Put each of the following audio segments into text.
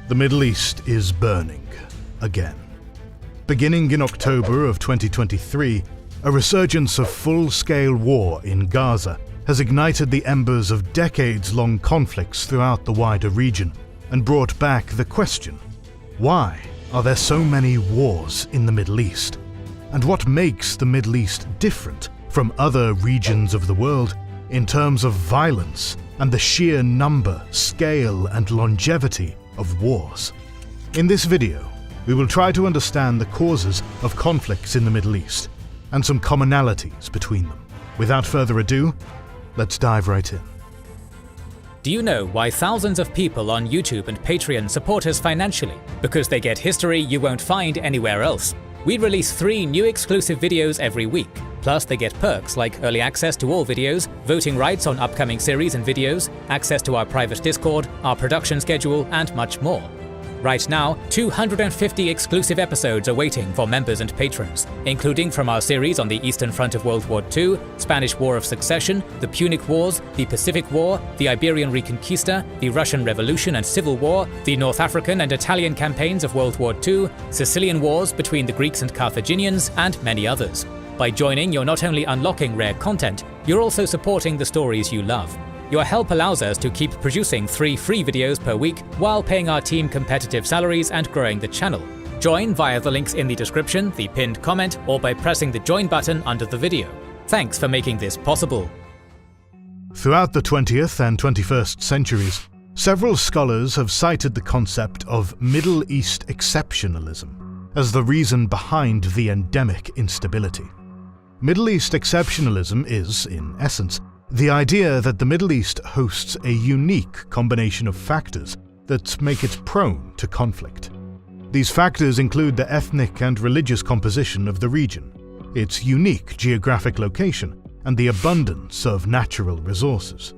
The Middle East is burning again. Beginning in October of 2023, a resurgence of full-scale war in Gaza has ignited the embers of decades-long conflicts throughout the wider region and brought back the question: why are there so many wars in the Middle East? And what makes the Middle East different from other regions of the world in terms of violence and the sheer number, scale, and longevity of wars? In this video, we will try to understand the causes of conflicts in the Middle East and some commonalities between them. Without further ado, let's dive right in. Do you know why thousands of people on YouTube and Patreon support us financially? Because they get history you won't find anywhere else. We release 3 new exclusive videos every week. Plus, they get perks like early access to all videos, voting rights on upcoming series and videos, access to our private Discord, our production schedule, and much more. Right now, 250 exclusive episodes are waiting for members and patrons, including from our series on the Eastern Front of World War II, Spanish War of Succession, the Punic Wars, the Pacific War, the Iberian Reconquista, the Russian Revolution and Civil War, the North African and Italian campaigns of World War II, Sicilian Wars between the Greeks and Carthaginians, and many others. By joining, you're not only unlocking rare content, you're also supporting the stories you love. Your help allows us to keep producing 3 free videos per week while paying our team competitive salaries and growing the channel. Join via the links in the description, the pinned comment, or by pressing the join button under the video. Thanks for making this possible. Throughout the 20th and 21st centuries, several scholars have cited the concept of Middle East exceptionalism as the reason behind the endemic instability. Middle East exceptionalism is, in essence, the idea that the Middle East hosts a unique combination of factors that make it prone to conflict. These factors include the ethnic and religious composition of the region, its unique geographic location, and the abundance of natural resources.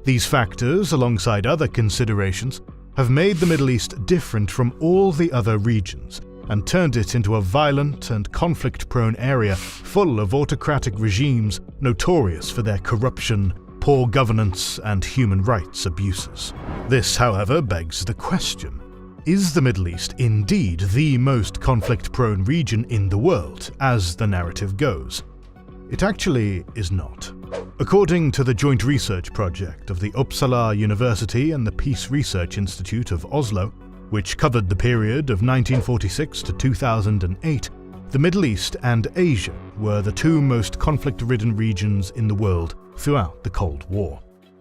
These factors, alongside other considerations, have made the Middle East different from all the other regions and turned it into a violent and conflict-prone area full of autocratic regimes notorious for their corruption, poor governance, and human rights abuses. This, however, begs the question: is the Middle East indeed the most conflict-prone region in the world, as the narrative goes? It actually is not. According to the joint research project of the Uppsala University and the Peace Research Institute of Oslo, which covered the period of 1946 to 2008, the Middle East and Asia were the 2 most conflict-ridden regions in the world throughout the Cold War.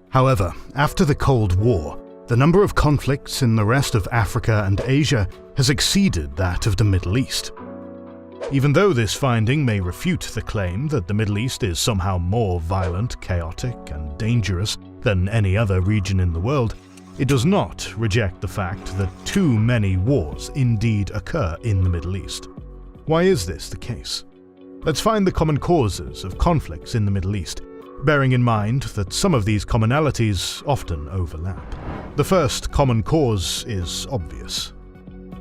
However, after the Cold War, the number of conflicts in the rest of Africa and Asia has exceeded that of the Middle East. Even though this finding may refute the claim that the Middle East is somehow more violent, chaotic, and dangerous than any other region in the world, it does not reject the fact that too many wars indeed occur in the Middle East. Why is this the case? Let's find the common causes of conflicts in the Middle East, bearing in mind that some of these commonalities often overlap. The first common cause is obvious.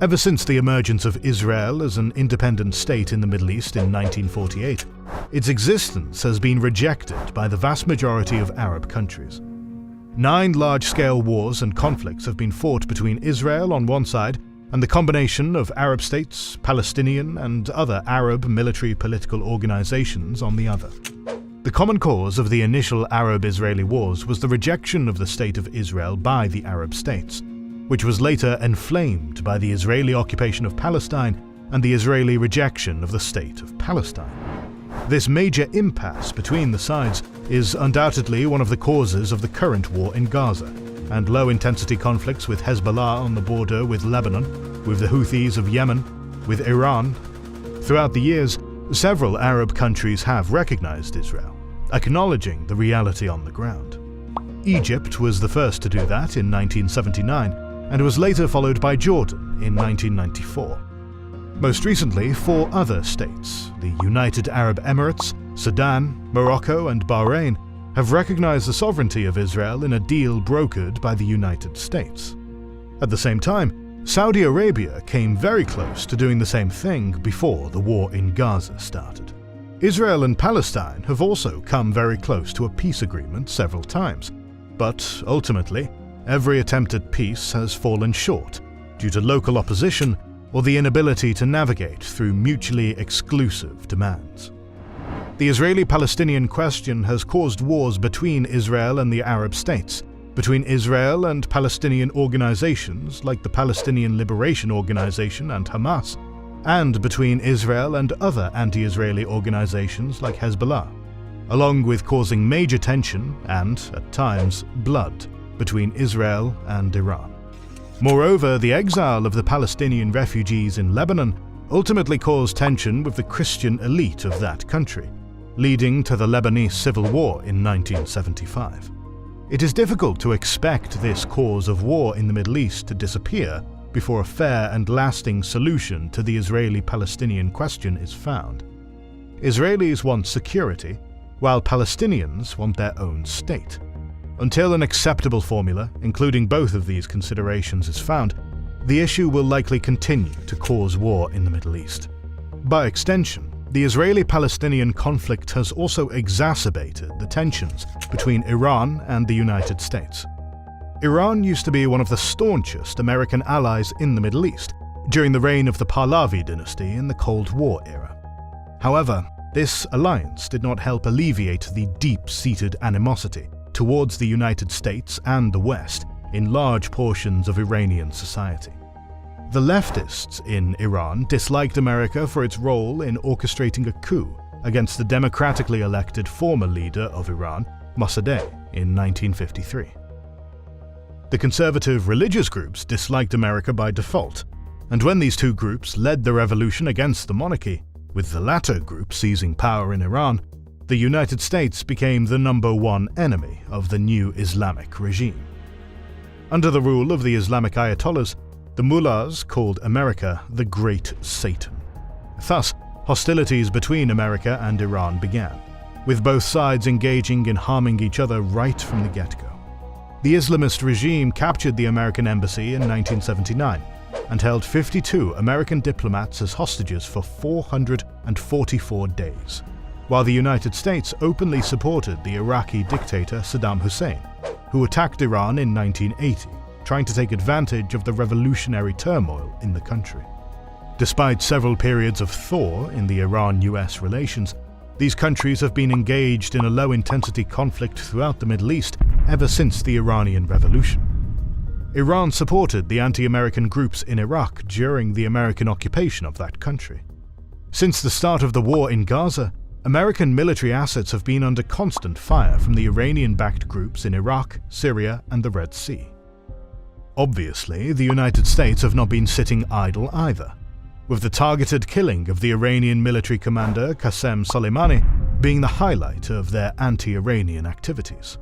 Ever since the emergence of Israel as an independent state in the Middle East in 1948, its existence has been rejected by the vast majority of Arab countries. 9 large-scale wars and conflicts have been fought between Israel on one side and the combination of Arab states, Palestinian, and other Arab military political organizations on the other. The common cause of the initial Arab-Israeli wars was the rejection of the State of Israel by the Arab states, which was later inflamed by the Israeli occupation of Palestine and the Israeli rejection of the State of Palestine. This major impasse between the sides is undoubtedly one of the causes of the current war in Gaza, and low-intensity conflicts with Hezbollah on the border with Lebanon, with the Houthis of Yemen, with Iran. Throughout the years, several Arab countries have recognized Israel, acknowledging the reality on the ground. Egypt was the first to do that in 1979, and was later followed by Jordan in 1994. Most recently, 4 other states, the United Arab Emirates, Sudan, Morocco, and Bahrain, have recognized the sovereignty of Israel in a deal brokered by the United States. At the same time, Saudi Arabia came very close to doing the same thing before the war in Gaza started. Israel and Palestine have also come very close to a peace agreement several times, but ultimately, every attempt at peace has fallen short, due to local opposition or the inability to navigate through mutually exclusive demands. The Israeli-Palestinian question has caused wars between Israel and the Arab states, between Israel and Palestinian organizations like the Palestinian Liberation Organization and Hamas, and between Israel and other anti-Israeli organizations like Hezbollah, along with causing major tension and, at times, blood between Israel and Iran. Moreover, the exile of the Palestinian refugees in Lebanon ultimately caused tension with the Christian elite of that country, leading to the Lebanese Civil War in 1975. It is difficult to expect this cause of war in the Middle East to disappear before a fair and lasting solution to the Israeli-Palestinian question is found. Israelis want security, while Palestinians want their own state. Until an acceptable formula, including both of these considerations, is found, the issue will likely continue to cause war in the Middle East. By extension, the Israeli-Palestinian conflict has also exacerbated the tensions between Iran and the United States. Iran used to be one of the staunchest American allies in the Middle East during the reign of the Pahlavi dynasty in the Cold War era. However, this alliance did not help alleviate the deep-seated animosity towards the United States and the West in large portions of Iranian society. The leftists in Iran disliked America for its role in orchestrating a coup against the democratically elected former leader of Iran, Mossadegh, in 1953. The conservative religious groups disliked America by default, and when these two groups led the revolution against the monarchy, with the latter group seizing power in Iran, the United States became the #1 enemy of the new Islamic regime. Under the rule of the Islamic Ayatollahs, the mullahs called America the Great Satan. Thus, hostilities between America and Iran began, with both sides engaging in harming each other right from the get-go. The Islamist regime captured the American embassy in 1979 and held 52 American diplomats as hostages for 444 days, while the United States openly supported the Iraqi dictator Saddam Hussein, who attacked Iran in 1980, trying to take advantage of the revolutionary turmoil in the country. Despite several periods of thaw in the Iran-US relations, these countries have been engaged in a low-intensity conflict throughout the Middle East ever since the Iranian Revolution. Iran supported the anti-American groups in Iraq during the American occupation of that country. Since the start of the war in Gaza, American military assets have been under constant fire from the Iranian-backed groups in Iraq, Syria, and the Red Sea. Obviously, the United States have not been sitting idle either, with the targeted killing of the Iranian military commander Qasem Soleimani being the highlight of their anti-Iranian activities.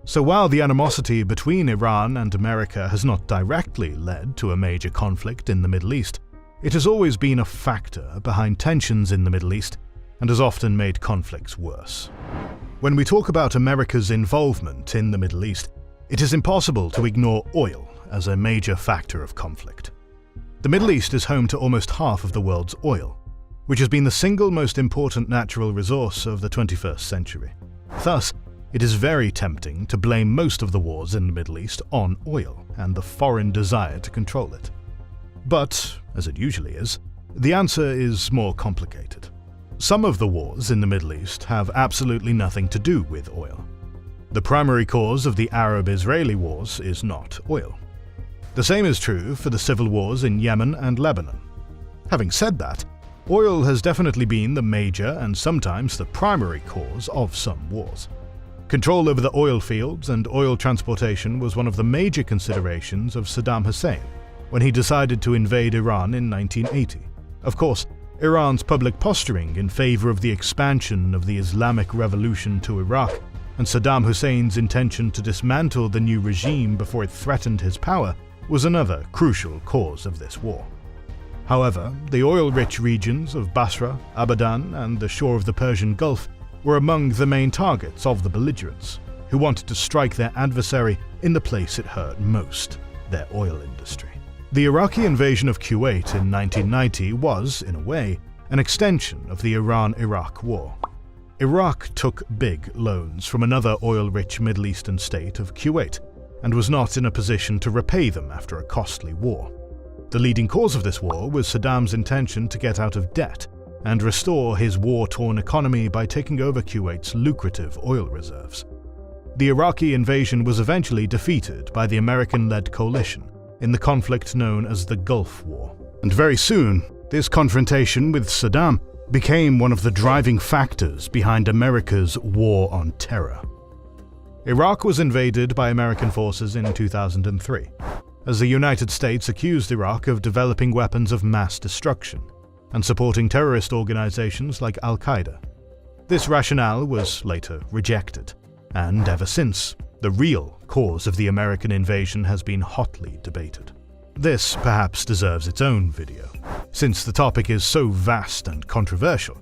So while the animosity between Iran and America has not directly led to a major conflict in the Middle East, it has always been a factor behind tensions in the Middle East and has often made conflicts worse. When we talk about America's involvement in the Middle East, it is impossible to ignore oil as a major factor of conflict. The Middle East is home to almost half of the world's oil, which has been the single most important natural resource of the 21st century. Thus, it is very tempting to blame most of the wars in the Middle East on oil and the foreign desire to control it. But, as it usually is, the answer is more complicated. Some of the wars in the Middle East have absolutely nothing to do with oil. The primary cause of the Arab-Israeli wars is not oil. The same is true for the civil wars in Yemen and Lebanon. Having said that, oil has definitely been the major and sometimes the primary cause of some wars. Control over the oil fields and oil transportation was one of the major considerations of Saddam Hussein when he decided to invade Iran in 1980. Of course, Iran's public posturing in favor of the expansion of the Islamic Revolution to Iraq and Saddam Hussein's intention to dismantle the new regime before it threatened his power was another crucial cause of this war. However, the oil-rich regions of Basra, Abadan, and the shore of the Persian Gulf were among the main targets of the belligerents, who wanted to strike their adversary in the place it hurt most, their oil industry. The Iraqi invasion of Kuwait in 1990 was, in a way, an extension of the Iran-Iraq War. Iraq took big loans from another oil-rich Middle Eastern state of Kuwait, and was not in a position to repay them after a costly war. The leading cause of this war was Saddam's intention to get out of debt and restore his war-torn economy by taking over Kuwait's lucrative oil reserves. The Iraqi invasion was eventually defeated by the American-led coalition in the conflict known as the Gulf War. And very soon, this confrontation with Saddam became one of the driving factors behind America's war on terror. Iraq was invaded by American forces in 2003, as the United States accused Iraq of developing weapons of mass destruction and supporting terrorist organizations like Al-Qaeda. This rationale was later rejected, and ever since, the real cause of the American invasion has been hotly debated. This perhaps deserves its own video, since the topic is so vast and controversial,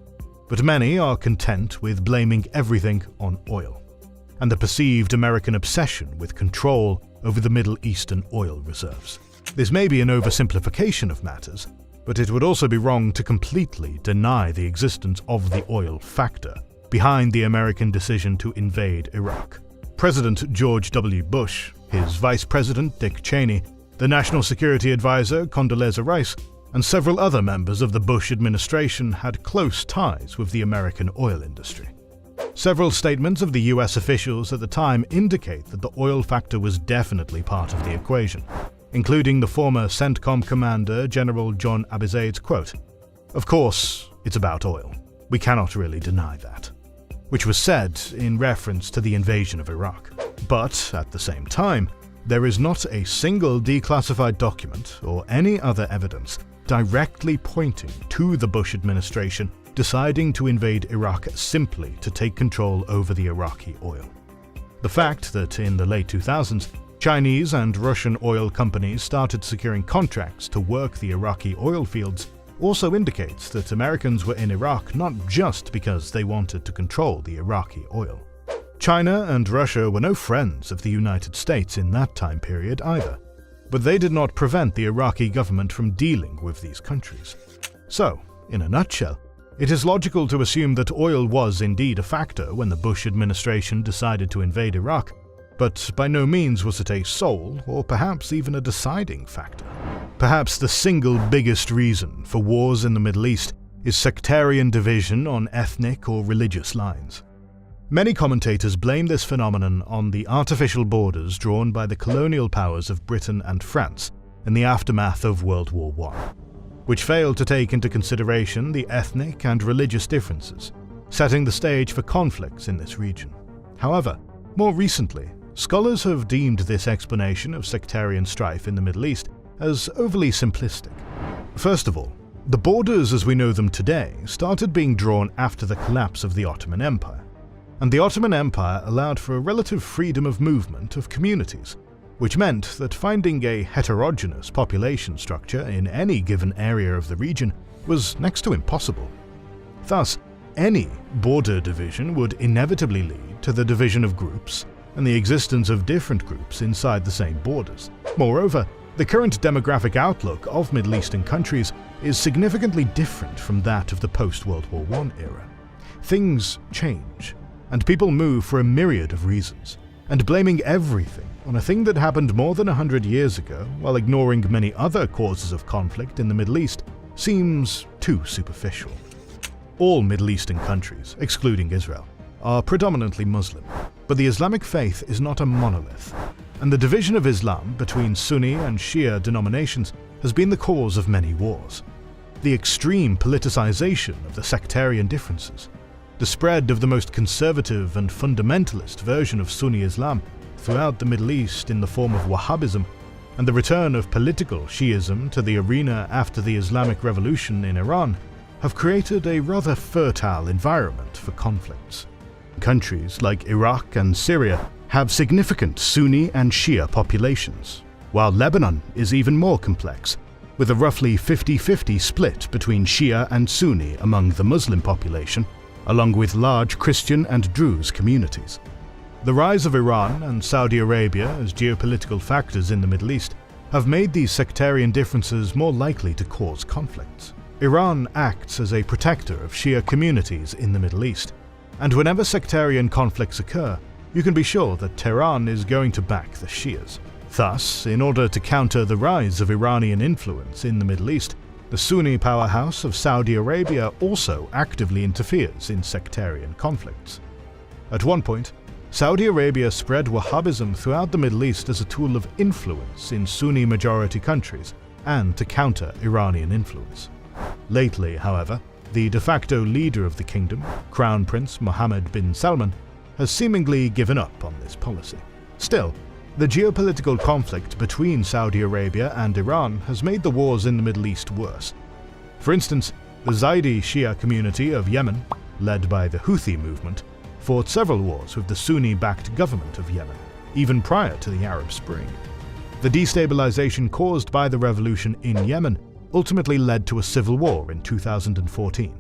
but many are content with blaming everything on oil and the perceived American obsession with control over the Middle Eastern oil reserves. This may be an oversimplification of matters, but it would also be wrong to completely deny the existence of the oil factor behind the American decision to invade Iraq. President George W. Bush, his Vice President Dick Cheney, the National Security Advisor Condoleezza Rice, and several other members of the Bush administration had close ties with the American oil industry. Several statements of the US officials at the time indicate that the oil factor was definitely part of the equation, including the former CENTCOM commander General John Abizaid's quote, "Of course, it's about oil. We cannot really deny that," which was said in reference to the invasion of Iraq. But at the same time, there is not a single declassified document or any other evidence directly pointing to the Bush administration deciding to invade Iraq simply to take control over the Iraqi oil. The fact that in the late 2000s, Chinese and Russian oil companies started securing contracts to work the Iraqi oil fields also indicates that Americans were in Iraq not just because they wanted to control the Iraqi oil. China and Russia were no friends of the United States in that time period either, but they did not prevent the Iraqi government from dealing with these countries. So, in a nutshell, it is logical to assume that oil was indeed a factor when the Bush administration decided to invade Iraq, but by no means was it a sole or perhaps even a deciding factor. Perhaps the single biggest reason for wars in the Middle East is sectarian division on ethnic or religious lines. Many commentators blame this phenomenon on the artificial borders drawn by the colonial powers of Britain and France in the aftermath of World War I, which failed to take into consideration the ethnic and religious differences, setting the stage for conflicts in this region. However, more recently, scholars have deemed this explanation of sectarian strife in the Middle East as overly simplistic. First of all, the borders as we know them today started being drawn after the collapse of the Ottoman Empire, and the Ottoman Empire allowed for a relative freedom of movement of communities, which meant that finding a heterogeneous population structure in any given area of the region was next to impossible. Thus, any border division would inevitably lead to the division of groups and the existence of different groups inside the same borders. Moreover, the current demographic outlook of Middle Eastern countries is significantly different from that of the post-World War I era. Things change, and people move for a myriad of reasons, and blaming everything on a thing that happened more than 100 years ago while ignoring many other causes of conflict in the Middle East seems too superficial. All Middle Eastern countries, excluding Israel, are predominantly Muslim, but the Islamic faith is not a monolith, and the division of Islam between Sunni and Shia denominations has been the cause of many wars. The extreme politicization of the sectarian differences, the spread of the most conservative and fundamentalist version of Sunni Islam throughout the Middle East in the form of Wahhabism, and the return of political Shiism to the arena after the Islamic Revolution in Iran have created a rather fertile environment for conflicts. Countries like Iraq and Syria have significant Sunni and Shia populations, while Lebanon is even more complex, with a roughly 50-50 split between Shia and Sunni among the Muslim population, along with large Christian and Druze communities. The rise of Iran and Saudi Arabia as geopolitical factors in the Middle East have made these sectarian differences more likely to cause conflicts. Iran acts as a protector of Shia communities in the Middle East, and whenever sectarian conflicts occur, you can be sure that Tehran is going to back the Shias. Thus, in order to counter the rise of Iranian influence in the Middle East, the Sunni powerhouse of Saudi Arabia also actively interferes in sectarian conflicts. At one point, Saudi Arabia spread Wahhabism throughout the Middle East as a tool of influence in Sunni-majority countries and to counter Iranian influence. Lately, however, the de facto leader of the kingdom, Crown Prince Mohammed bin Salman, has seemingly given up on this policy. Still, the geopolitical conflict between Saudi Arabia and Iran has made the wars in the Middle East worse. For instance, the Zaidi Shia community of Yemen, led by the Houthi movement, fought several wars with the Sunni-backed government of Yemen, even prior to the Arab Spring. The destabilization caused by the revolution in Yemen ultimately led to a civil war in 2014,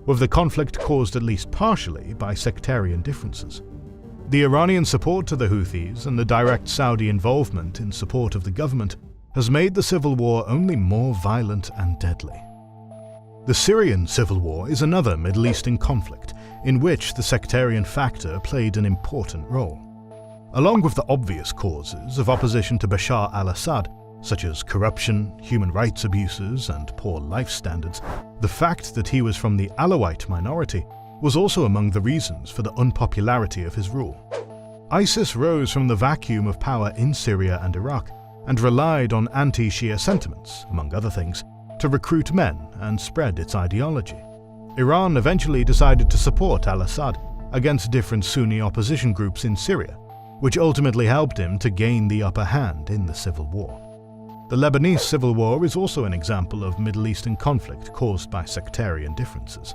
with the conflict caused at least partially by sectarian differences. The Iranian support to the Houthis and the direct Saudi involvement in support of the government has made the civil war only more violent and deadly. The Syrian civil war is another Middle Eastern conflict in which the sectarian factor played an important role. Along with the obvious causes of opposition to Bashar al-Assad, such as corruption, human rights abuses, and poor life standards, the fact that he was from the Alawite minority was also among the reasons for the unpopularity of his rule. ISIS rose from the vacuum of power in Syria and Iraq and relied on anti-Shia sentiments, among other things, to recruit men and spread its ideology. Iran eventually decided to support al-Assad against different Sunni opposition groups in Syria, which ultimately helped him to gain the upper hand in the civil war. The Lebanese civil war is also an example of Middle Eastern conflict caused by sectarian differences.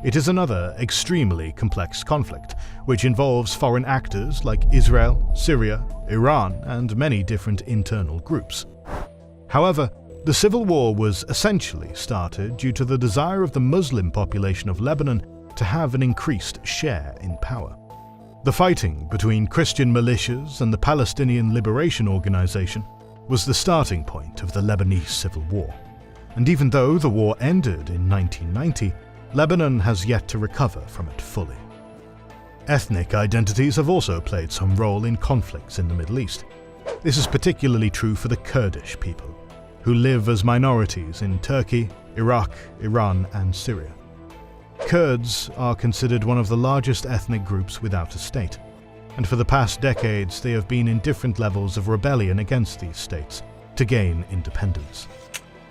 It is another extremely complex conflict, which involves foreign actors like Israel, Syria, Iran, and many different internal groups. However, the civil war was essentially started due to the desire of the Muslim population of Lebanon to have an increased share in power. The fighting between Christian militias and the Palestinian Liberation Organization was the starting point of the Lebanese civil war. And even though the war ended in 1990, Lebanon has yet to recover from it fully. Ethnic identities have also played some role in conflicts in the Middle East. This is particularly true for the Kurdish people, who live as minorities in Turkey, Iraq, Iran, and Syria. Kurds are considered one of the largest ethnic groups without a state, and for the past decades they have been in different levels of rebellion against these states to gain independence.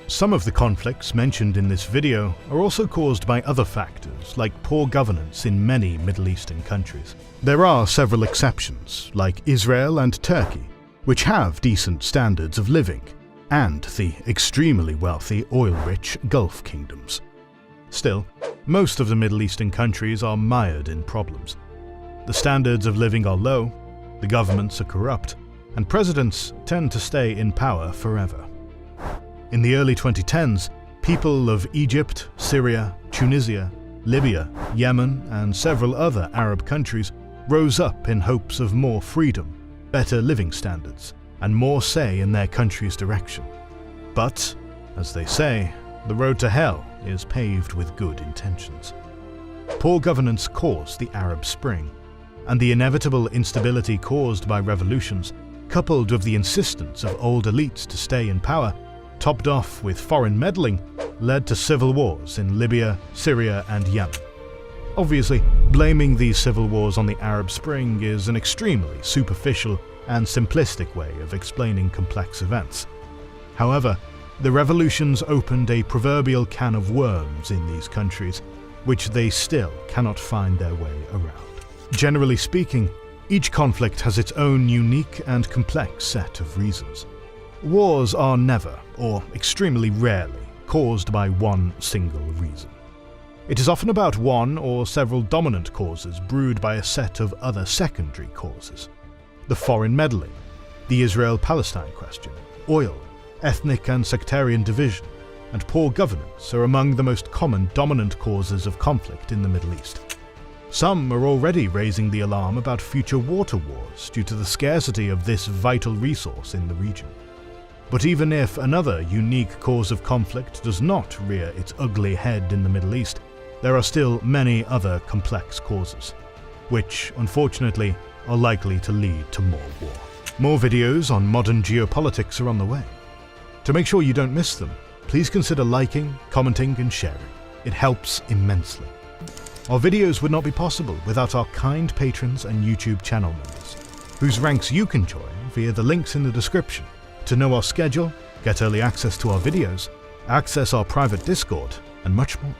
Some of the conflicts mentioned in this video are also caused by other factors, like poor governance in many Middle Eastern countries. There are several exceptions, like Israel and Turkey, which have decent standards of living, and the extremely wealthy, oil-rich Gulf kingdoms. Still, most of the Middle Eastern countries are mired in problems. The standards of living are low, the governments are corrupt, and presidents tend to stay in power forever. In the early 2010s, people of Egypt, Syria, Tunisia, Libya, Yemen, and several other Arab countries rose up in hopes of more freedom, better living standards, and more say in their country's direction. But, as they say, the road to hell is paved with good intentions. Poor governance caused the Arab Spring, and the inevitable instability caused by revolutions, coupled with the insistence of old elites to stay in power, topped off with foreign meddling, led to civil wars in Libya, Syria, and Yemen. Obviously, blaming these civil wars on the Arab Spring is an extremely superficial and simplistic way of explaining complex events. However, the revolutions opened a proverbial can of worms in these countries, which they still cannot find their way around. Generally speaking, each conflict has its own unique and complex set of reasons. Wars are never, or extremely rarely, caused by one single reason. It is often about one or several dominant causes brewed by a set of other secondary causes. The foreign meddling, the Israel-Palestine question, oil, ethnic and sectarian division, and poor governance are among the most common dominant causes of conflict in the Middle East. Some are already raising the alarm about future water wars due to the scarcity of this vital resource in the region. But even if another unique cause of conflict does not rear its ugly head in the Middle East, there are still many other complex causes, which, unfortunately, are likely to lead to more war. More videos on modern geopolitics are on the way. To make sure you don't miss them, please consider liking, commenting, and sharing. It helps immensely. Our videos would not be possible without our kind patrons and YouTube channel members, whose ranks you can join via the links in the description to know our schedule, get early access to our videos, access our private Discord, and much more.